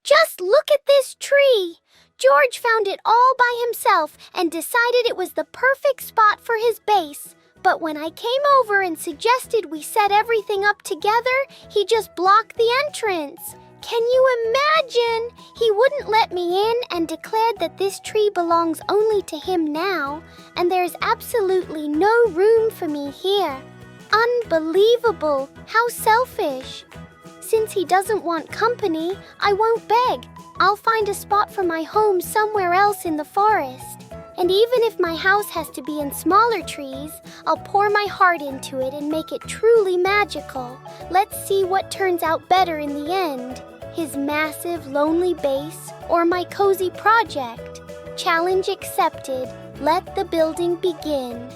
Just look at this tree! George found it all by himself and decided it was the perfect spot for his base. But when I came over and suggested we set everything up together, he just blocked the entrance. Can you imagine? He wouldn't let me in and declared that this tree belongs only to him now, and there's absolutely no room for me here. Unbelievable! How selfish! Since he doesn't want company, I won't beg. I'll find a spot for my home somewhere else in the forest. And even if my house has to be in smaller trees, I'll pour my heart into it and make it truly magical. Let's see what turns out better in the end. His massive, lonely base or my cozy project. Challenge accepted. Let the building begin.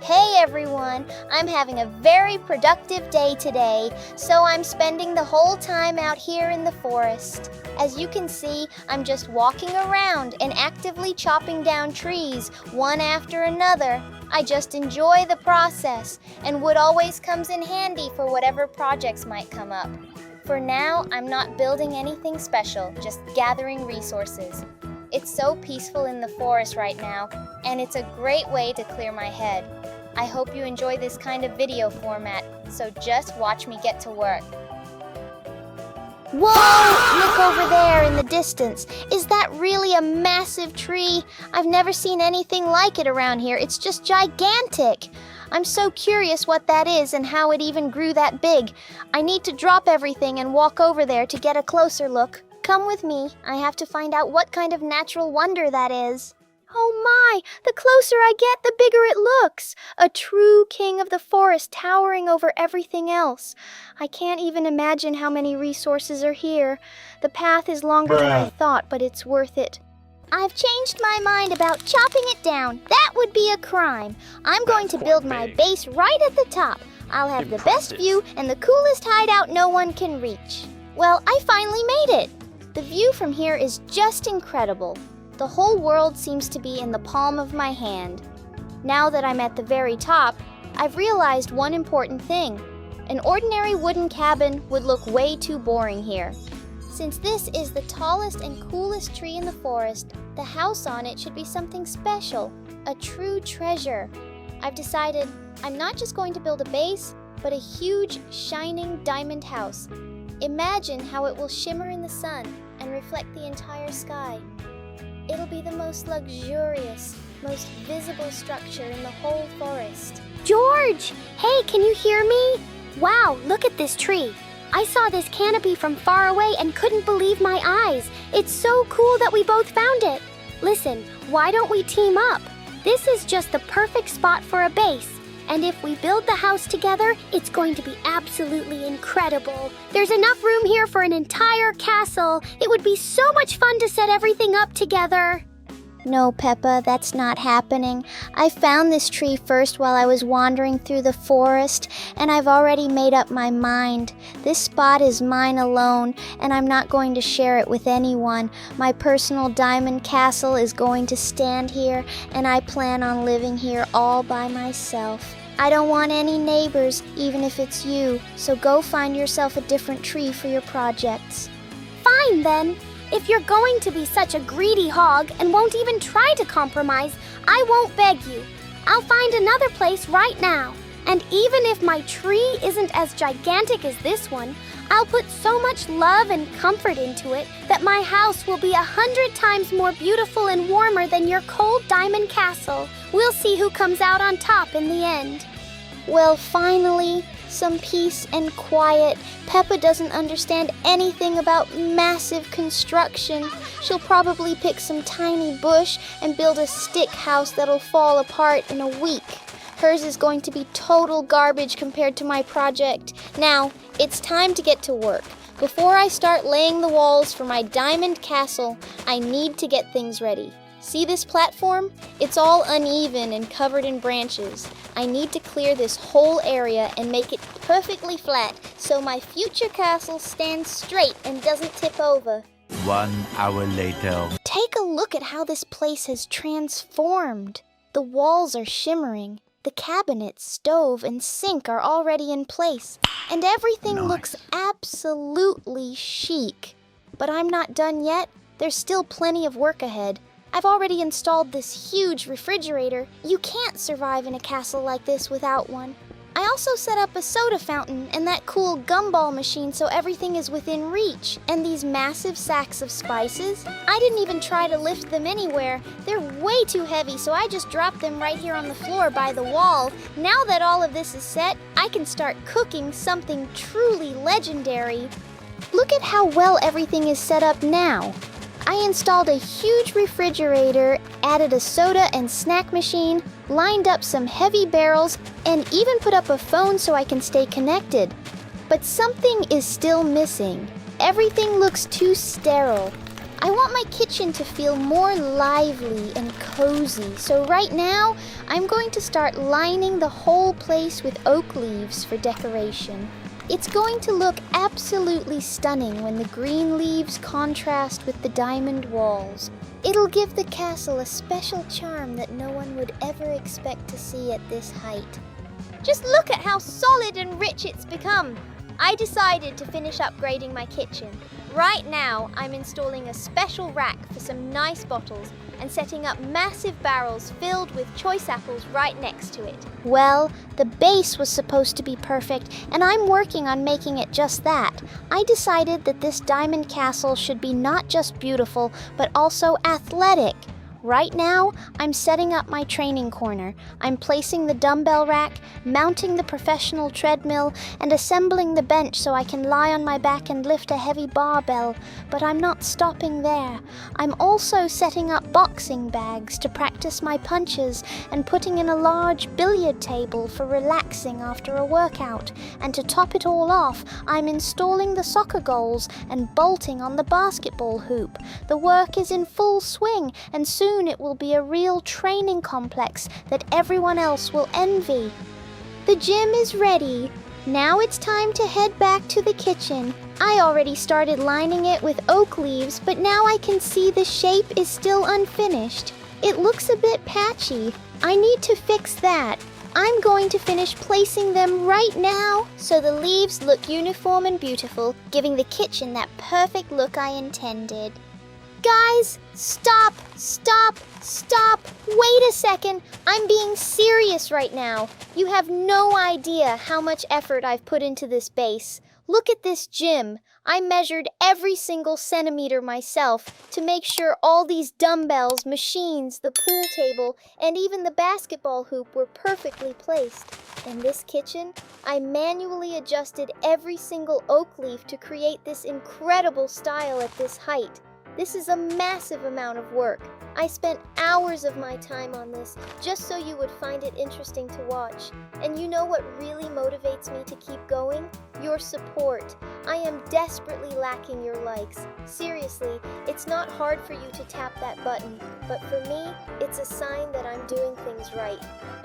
Hey everyone, I'm having a very productive day today, so I'm spending the whole time out here in the forest. As you can see, I'm just walking around and actively chopping down trees, one after another. I just enjoy the process, and wood always comes in handy for whatever projects might come up. For now, I'm not building anything special, just gathering resources. It's so peaceful in the forest right now, and it's a great way to clear my head. I hope you enjoy this kind of video format, so just watch me get to work. Whoa! Look over there in the distance. Is that really a massive tree? I've never seen anything like it around here. It's just gigantic. I'm so curious what that is and how it even grew that big. I need to drop everything and walk over there to get a closer look. Come with me. I have to find out what kind of natural wonder that is. Oh my! The closer I get, the bigger it looks. A true king of the forest towering over everything else. I can't even imagine how many resources are here. The path is longer than I thought, but it's worth it. I've changed my mind about chopping it down. That would be a crime. I'm going to build my base right at the top. I'll have the best view and the coolest hideout no one can reach. Well, I finally made it. The view from here is just incredible. The whole world seems to be in the palm of my hand. Now that I'm at the very top, I've realized one important thing. An ordinary wooden cabin would look way too boring here. Since this is the tallest and coolest tree in the forest, the house on it should be something special, a true treasure. I've decided I'm not just going to build a base, but a huge, shining diamond house. Imagine how it will shimmer in the sun and reflect the entire sky. It'll be the most luxurious, most visible structure in the whole forest. George! Hey, can you hear me? Wow, look at this tree. I saw this canopy from far away and couldn't believe my eyes. It's so cool that we both found it. Listen, why don't we team up? This is just the perfect spot for a base. And if we build the house together, it's going to be absolutely incredible. There's enough room here for an entire castle. It would be so much fun to set everything up together. No, Peppa, that's not happening. I found this tree first while I was wandering through the forest, and I've already made up my mind. This spot is mine alone, and I'm not going to share it with anyone. My personal diamond castle is going to stand here, and I plan on living here all by myself. I don't want any neighbors, even if it's you, so go find yourself a different tree for your projects. Fine, then. If you're going to be such a greedy hog and won't even try to compromise, I won't beg you. I'll find another place right now. And even if my tree isn't as gigantic as this one, I'll put so much love and comfort into it that my house will be 100 times more beautiful and warmer than your cold diamond castle. We'll see who comes out on top in the end. Well, finally, some peace and quiet. Peppa doesn't understand anything about massive construction. She'll probably pick some tiny bush and build a stick house that'll fall apart in a week. Hers is going to be total garbage compared to my project. Now, it's time to get to work. Before I start laying the walls for my diamond castle, I need to get things ready. See this platform? It's all uneven and covered in branches. I need to clear this whole area and make it perfectly flat so my future castle stands straight and doesn't tip over. 1 hour later. Take a look at how this place has transformed. The walls are shimmering, The cabinet, stove, and sink are already in place, and everything looks absolutely chic. But I'm not done yet. There's still plenty of work ahead. I've already installed this huge refrigerator. You can't survive in a castle like this without one. I also set up a soda fountain and that cool gumball machine so everything is within reach. And these massive sacks of spices, I didn't even try to lift them anywhere. They're way too heavy, so I just dropped them right here on the floor by the wall. Now that all of this is set, I can start cooking something truly legendary. Look at how well everything is set up now. I installed a huge refrigerator, added a soda and snack machine, lined up some heavy barrels, and even put up a phone so I can stay connected. But something is still missing. Everything looks too sterile. I want my kitchen to feel more lively and cozy, so right now, I'm going to start lining the whole place with oak leaves for decoration. It's going to look absolutely stunning when the green leaves contrast with the diamond walls. It'll give the castle a special charm that no one would ever expect to see at this height. Just look at how solid and rich it's become. I decided to finish upgrading my kitchen. Right now, I'm installing a special rack for some nice bottles and setting up massive barrels filled with choice apples right next to it. Well, the base was supposed to be perfect, and I'm working on making it just that. I decided that this diamond castle should be not just beautiful, but also athletic. Right now, I'm setting up my training corner. I'm placing the dumbbell rack, mounting the professional treadmill, and assembling the bench so I can lie on my back and lift a heavy barbell. But I'm not stopping there. I'm also setting up boxing bags to practice my punches and putting in a large billiard table for relaxing after a workout. And to top it all off, I'm installing the soccer goals and bolting on the basketball hoop. The work is in full swing, and soon it will be a real training complex that everyone else will envy. The gym is ready. Now it's time to head back to the kitchen. I already started lining it with oak leaves, but now I can see the shape is still unfinished. It looks a bit patchy. I need to fix that. I'm going to finish placing them right now so the leaves look uniform and beautiful, giving the kitchen that perfect look I intended. Guys, stop! Wait a second. I'm being serious right now. You have no idea how much effort I've put into this base. Look at this gym. I measured every single centimeter myself to make sure all these dumbbells, machines, the pool table, and even the basketball hoop were perfectly placed. In this kitchen, I manually adjusted every single oak leaf to create this incredible style at this height. This is a massive amount of work. I spent hours of my time on this just so you would find it interesting to watch. And you know what really motivates me to keep going? Your support. I am desperately lacking your likes. Seriously, it's not hard for you to tap that button, but for me, it's a sign that I'm doing things right.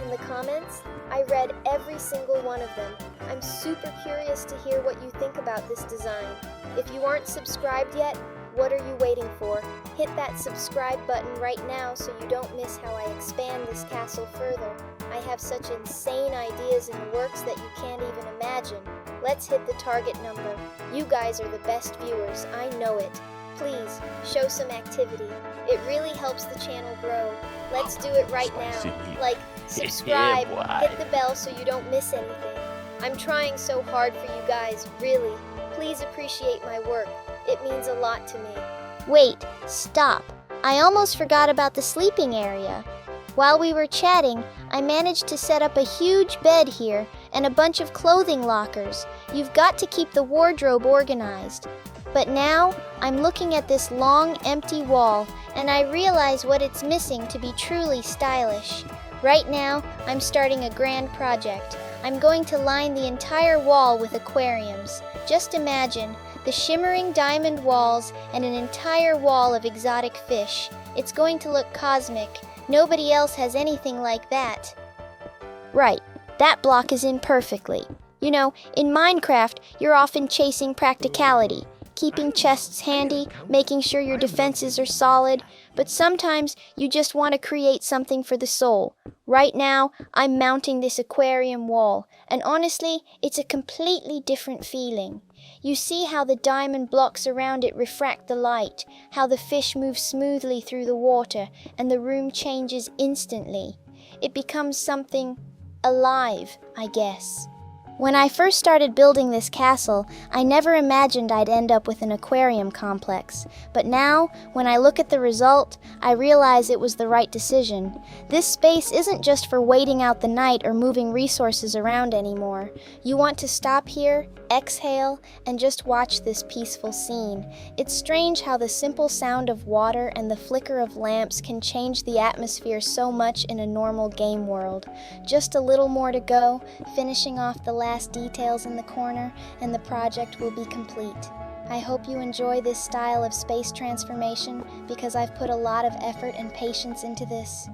In the comments, I read every single one of them. I'm super curious to hear what you think about this design. If you aren't subscribed yet, what are you waiting for? Hit that subscribe button right now so you don't miss how I expand this castle further. I have such insane ideas in the works that you can't even imagine. Let's hit the target number. You guys are the best viewers, I know it. Please, show some activity. It really helps the channel grow. Let's do it right now. Like, subscribe, hit the bell so you don't miss anything. I'm trying so hard for you guys, really. Please appreciate my work. It means a lot to me. Wait, stop. I almost forgot about the sleeping area. While we were chatting, I managed to set up a huge bed here and a bunch of clothing lockers. You've got to keep the wardrobe organized. But now, I'm looking at this long, empty wall, and I realize what it's missing to be truly stylish. Right now, I'm starting a grand project. I'm going to line the entire wall with aquariums. Just imagine, the shimmering diamond walls and an entire wall of exotic fish. It's going to look cosmic. Nobody else has anything like that. Right, that block is in perfectly. You know, in Minecraft, you're often chasing practicality. keeping chests handy, making sure your defenses are solid, but sometimes you just want to create something for the soul. Right now, I'm mounting this aquarium wall, and honestly, it's a completely different feeling. You see how the diamond blocks around it refract the light, how the fish move smoothly through the water, and the room changes instantly. It becomes something alive, I guess. When I first started building this castle, I never imagined I'd end up with an aquarium complex. But now, when I look at the result, I realize it was the right decision. This space isn't just for waiting out the night or moving resources around anymore. You want to stop here, exhale, and just watch this peaceful scene. It's strange how the simple sound of water and the flicker of lamps can change the atmosphere so much in a normal game world. Just a little more to go, finishing off the last details in the corner, and the project will be complete. I hope you enjoy this style of space transformation because I've put a lot of effort and patience into this.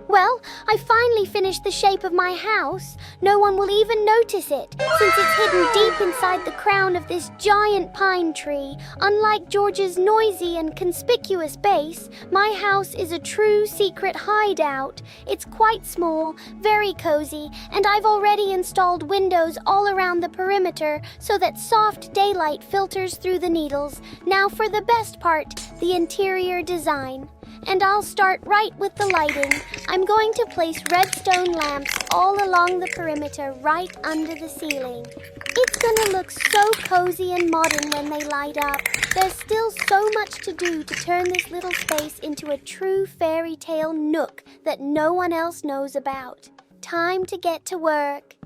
Well, I finally finished the shape of my house. No one will even notice it, since it's hidden deep inside the crown of this giant pine tree. Unlike George's noisy and conspicuous base, my house is a true secret hideout. It's quite small, very cozy, and I've already installed windows all around the perimeter so that soft daylight filters through the needles. Now for the best part, the interior design. And I'll start right with the lighting. I'm going to place redstone lamps all along the perimeter right under the ceiling. It's gonna look so cozy and modern when they light up. There's still so much to do to turn this little space into a true fairy tale nook that no one else knows about. Time to get to work.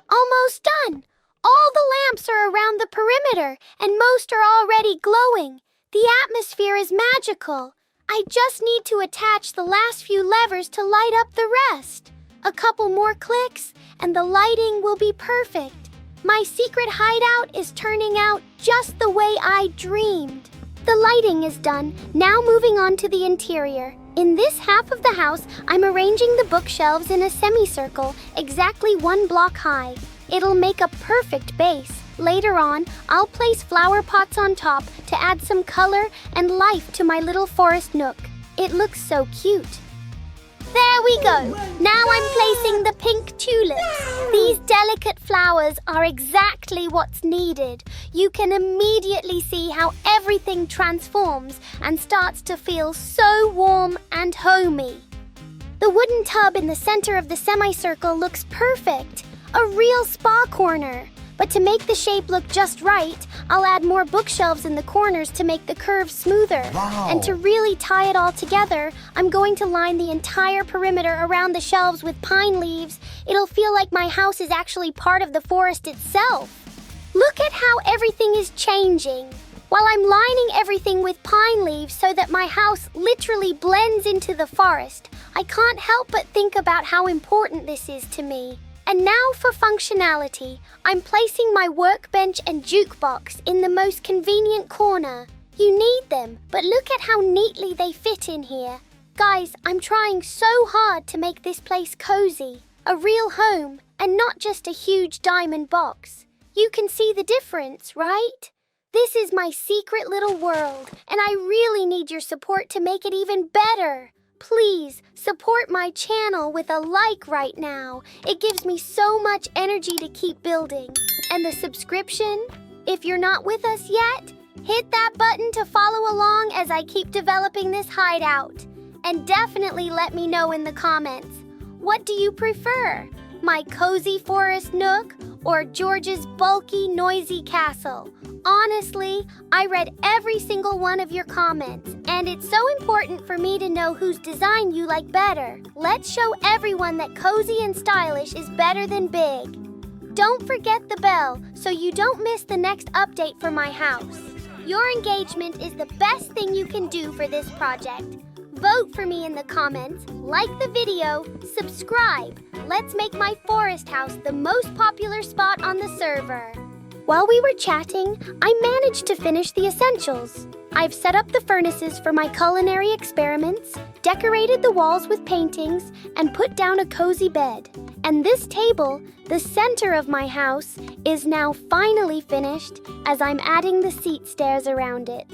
Almost done! All the lamps are around the perimeter, and most are already glowing. The atmosphere is magical. I just need to attach the last few levers to light up the rest. A couple more clicks, and the lighting will be perfect. My secret hideout is turning out just the way I dreamed. The lighting is done. Now moving on to the interior. In this half of the house, I'm arranging the bookshelves in a semicircle, exactly 1 block high. It'll make a perfect base. Later on, I'll place flower pots on top to add some color and life to my little forest nook. It looks so cute. There we go. Now I'm placing the pink tulips. These delicate flowers are exactly what's needed. You can immediately see how everything transforms and starts to feel so warm and homey. The wooden tub in the center of the semicircle looks perfect. A real spa corner. But to make the shape look just right, I'll add more bookshelves in the corners to make the curves smoother. Wow. And to really tie it all together, I'm going to line the entire perimeter around the shelves with pine leaves. It'll feel like my house is actually part of the forest itself. Look at how everything is changing. While I'm lining everything with pine leaves so that my house literally blends into the forest, I can't help but think about how important this is to me. And now for functionality. I'm placing my workbench and jukebox in the most convenient corner. You need them, but look at how neatly they fit in here. Guys, I'm trying so hard to make this place cozy, a real home, and not just a huge diamond box. You can see the difference, right? This is my secret little world, and I really need your support to make it even better. Please support my channel with a like right now. It gives me so much energy to keep building. And the subscription? If you're not with us yet, hit that button to follow along as I keep developing this hideout. And definitely let me know in the comments, what do you prefer? My cozy forest nook or George's bulky, noisy castle? Honestly, I read every single one of your comments, and it's so important for me to know whose design you like better. Let's show everyone that cozy and stylish is better than big. Don't forget the bell so you don't miss the next update for my house. Your engagement is the best thing you can do for this project. Vote for me in the comments, like the video, subscribe. Let's make my forest house the most popular spot on the server. While we were chatting, I managed to finish the essentials. I've set up the furnaces for my culinary experiments, decorated the walls with paintings, and put down a cozy bed. And this table, the center of my house, is now finally finished as I'm adding the seat stairs around it.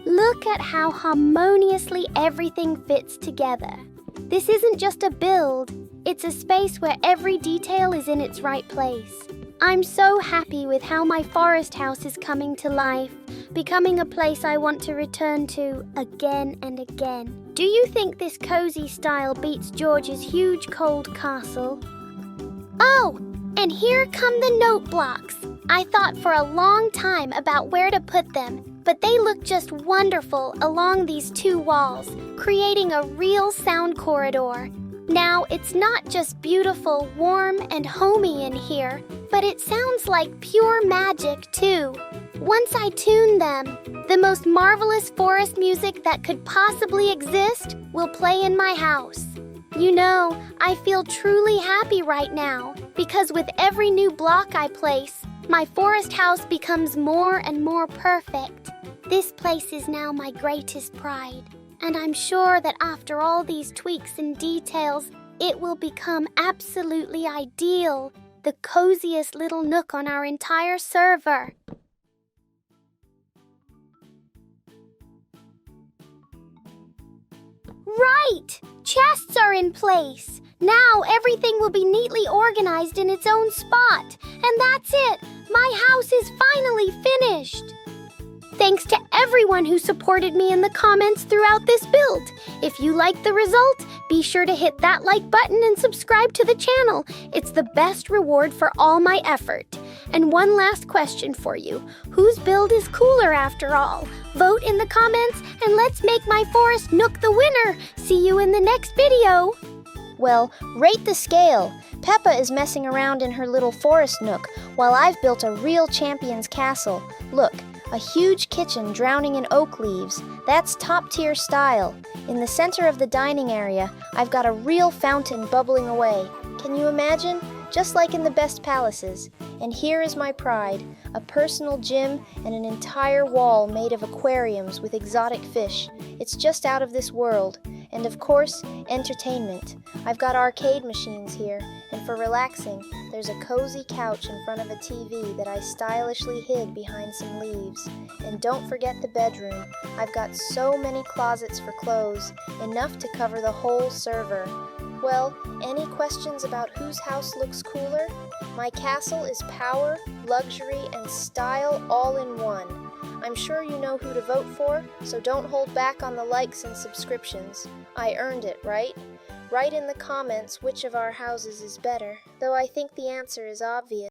Look at how harmoniously everything fits together. This isn't just a build, it's a space where every detail is in its right place. I'm so happy with how my forest house is coming to life, becoming a place I want to return to again and again. Do you think this cozy style beats George's huge cold castle? Oh, and here come the note blocks. I thought for a long time about where to put them, but they look just wonderful along these two walls, creating a real sound corridor. Now, it's not just beautiful, warm, and homey in here, but it sounds like pure magic, too. Once I tune them, the most marvelous forest music that could possibly exist will play in my house. You know, I feel truly happy right now, because with every new block I place, my forest house becomes more and more perfect. This place is now my greatest pride. And I'm sure that after all these tweaks and details, it will become absolutely ideal, the coziest little nook on our entire server. Right! Chests are in place. Now everything will be neatly organized in its own spot. And that's it! My house is finally finished! Thanks to everyone who supported me in the comments throughout this build. If you liked the result, be sure to hit that like button and subscribe to the channel. It's the best reward for all my effort. And one last question for you. Whose build is cooler after all? Vote in the comments and let's make my forest nook the winner. See you in the next video. Well, rate the scale. Peppa is messing around in her little forest nook, while I've built a real champion's castle. Look, a huge kitchen drowning in oak leaves. That's top-tier style. In the center of the dining area, I've got a real fountain bubbling away. Can you imagine? Just like in the best palaces. And here is my pride, a personal gym and an entire wall made of aquariums with exotic fish. It's just out of this world. And of course, entertainment. I've got arcade machines here, and for relaxing, there's a cozy couch in front of a TV that I stylishly hid behind some leaves. And don't forget the bedroom. I've got so many closets for clothes, enough to cover the whole server. Well, any questions about whose house looks cooler? My castle is power, luxury, and style all in one. I'm sure you know who to vote for, so don't hold back on the likes and subscriptions. I earned it, right? Write in the comments which of our houses is better, though I think the answer is obvious.